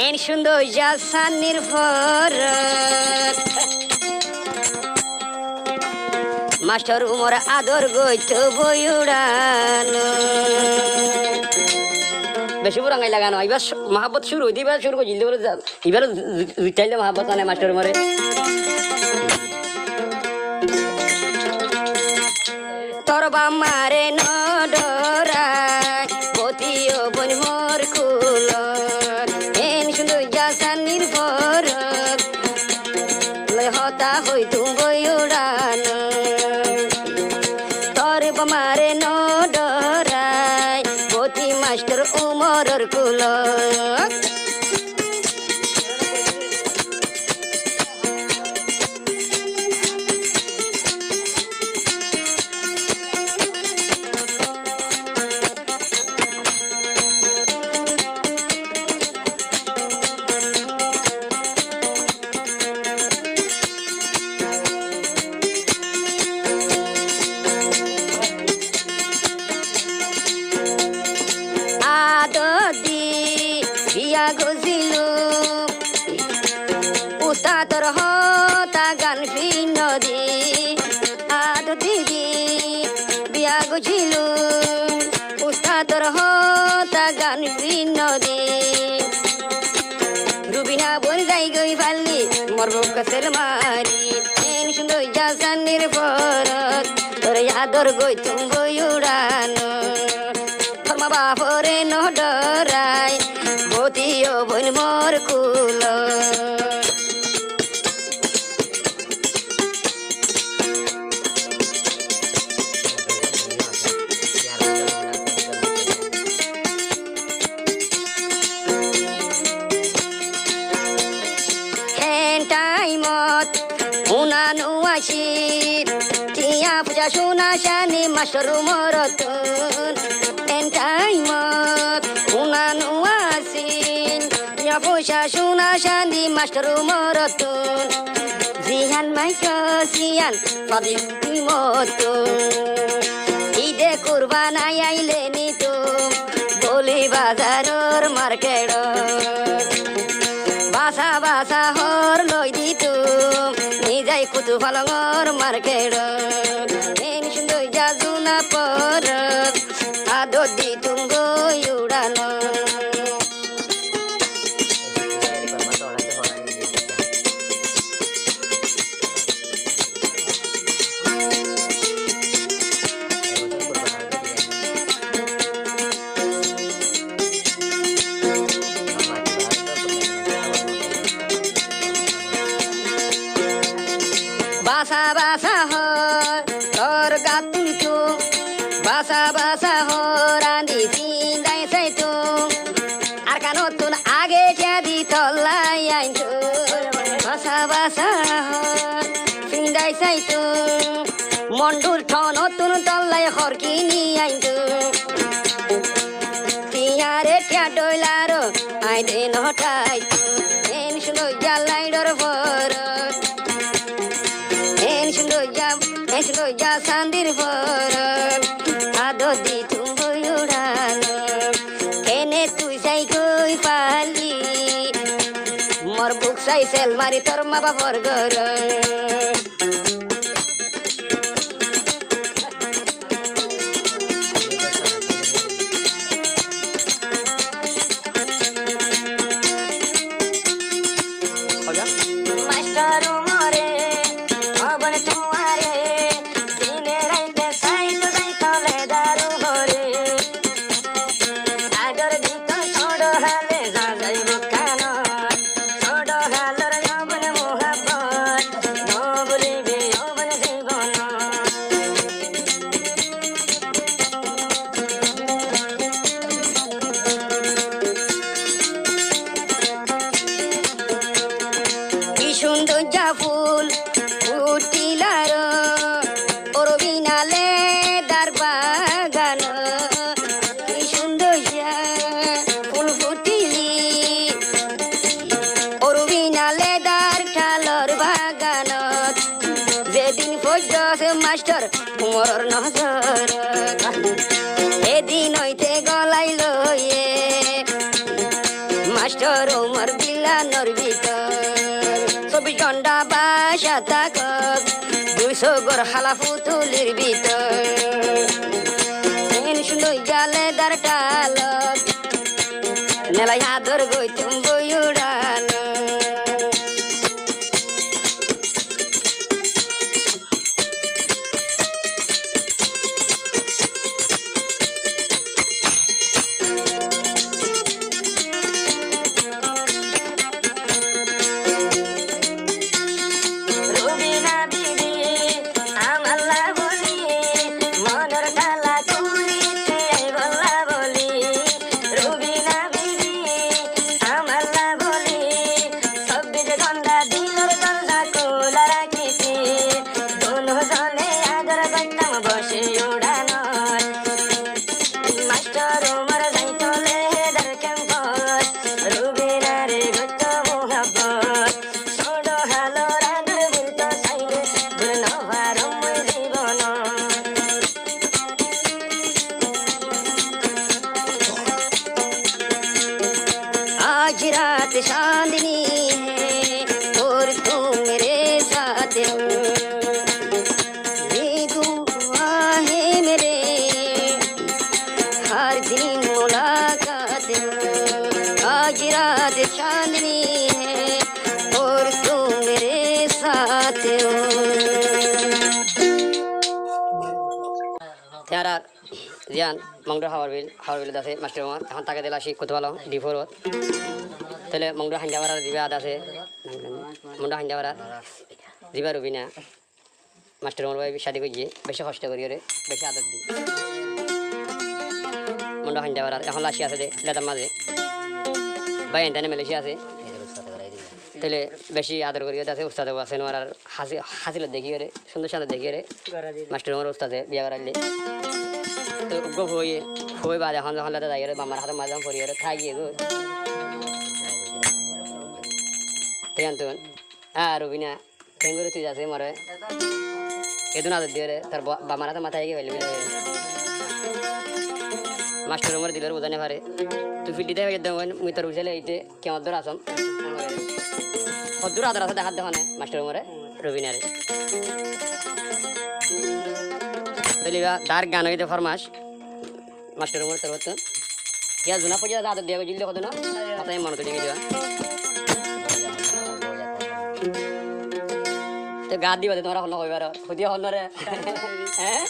N সুন্দর জাসানির ফরত master Umar আদর গইত বই উড়ানো বেশি বুড়াঙ্গাই লাগানো এবার মহাব্বত শুরু হইতে এবার শুরু করছি এবার চাইলে মহাব্বত মানে মাস্টার উমরে তোর বামারে নডরায় পতিও বন মোর কুল এন সুন্দর জাসানির ফরত হতা হই তুম বই উড়ানো তোর বামারে নডরায় পতি মাস্টার উমরর কুল গজিলু উস্তাদর হতা গান নদী আদ দিদি বিয়া গজিলু উস্তাদর হতা গান নদী রুবিনা বন যাই গই পাল্লি মরব কাছের মারি এন সুন্দর জাসানির ফরত তোর আদর গই তুম গই উড়ানো ফরমা বাপরে নডরায় বতিও বন মোর কুল হেন টাইমত উনানু আসির টিয়া পূজা সোনা শানি মাস্টার মরতন হেন টাইমত উনানু আসিন টিয়া পূজা সোনা শানি মাস্টার মরতন জিহান মাইকসিয়ান পাবিম তুই মতন ঈদে কুরবানাই আইলে নিতো বলি বাজারর মার্কেট বাসা বাসা হর লই দিতো নিজাই কুতু ফালঙর মার্কেট এন সুন্দর জাজুনা পর আদর দিতুম গই উড়ানো বাসা বাসা হর তোর গাতুল তো বাসা বাসা হর আন্দি চিন্তাই চাইতো আর কানো তুন আগে যদি তল্লাই আইতো বাসা বাসা হর চিন্তাই চাইতো মন্ডুর ঠন তুন তল্লাই হর কিনি আইতো টিয়ারে টিয়া ডইলার আই দিন হটাইতো এন শুনো জালাইডর ভর জাসান্দির ফরত আদর দি তুম বই উড়ানো এনে তুই যাই গই পালি মোর বুক চাই সেল মারি তোর মা বাপর ঘর মাস্টার উমরে অবন তোমারে দিনে রাইতে সাইতো যাইতো লেদারু ঘরে আদর দিত ছোট হালে যা যাইব কান ছোট হালর অবন মোহাব্বত নো বলিবে অবন জীবন কি সুন্দর যা ফুল ফুটিলার ওর বিনালে দার বাগান কি সুন্দর যা ফুল ফুটিলি ওর বিনালে দার ঠালর বাগানত যেদিন পর্যন্ত মাস্টার উমরর নজর এদিন হইতে গলাই লইয়ে মাস্টার ওমর বিলানোর ভিতর 24 ঘন্টা বাসা থাকত 200 গর খালা পুতুলের ভিতর শুনই গালে দার টালত মেলাই আদর গইতুম বই উড়ানো आज रात चांदनी है और तू मेरे साथ हो ये दुआ है मेरे हर दिन मुलाकात हो आज रात चांदनी है और तू मेरे साथ हो त्यारा जियान मंगडो हावरबिल दासे मास्टर ओमर तখন তাকে দিলাসি কতবালো ডিফরত তাহলে মংডো হাঞ্জাবারা দিবা আছে মংডো হাঞ্জাবারা দিবা রবিনা মাস্টার ওমর ভাই শাদি করিয়ে বেশি কষ্ট করি রে বেশি আদর দি মংডো হাঞ্জাবারা এখন লাসি আছে দে লেদার মাঝে ভাই এন্টানে মালয়েশিয়া আছে তাহলে বেশি আদর করি আছে উস্তাদ আছে নোয়ার হাসিল দেখি রে সুন্দর সাথে দেখি রে মাস্টার ওমর উস্তাদে বিয়া করাইলে তো গো হয়ে বাজে এখন যখন যাই রে মামার হাতে মাঝে পড়ি রে থাকি গো তুন রবিনা ঠেঙ্গুরে তুই যাচ্ছে মরে এদুন আদর দিয়ে রে তার বামার হাতে মাথায় গিয়ে ফেলবি মাস্টার ওমর দিলের বোঝানে পারে তুই ফিল্ডি দেবে একদম মুই তোর বুঝালে এইতে কেমন দূর আসম কদ্দূর আদর আছে দেখার দেখনে মাস্টার ওমরে রবিনারে তাহলে তার গান হইতে ফরমাস মাস্টার ওমর তোর হতো ইয়া জুনা পর্যন্ত আদর দিয়ে জিল্লে কত না মাথায় মনে তুলে গিয়ে তো গা দিবা তোমরা হন কইবার খুদিয়া হন রে হ্যাঁ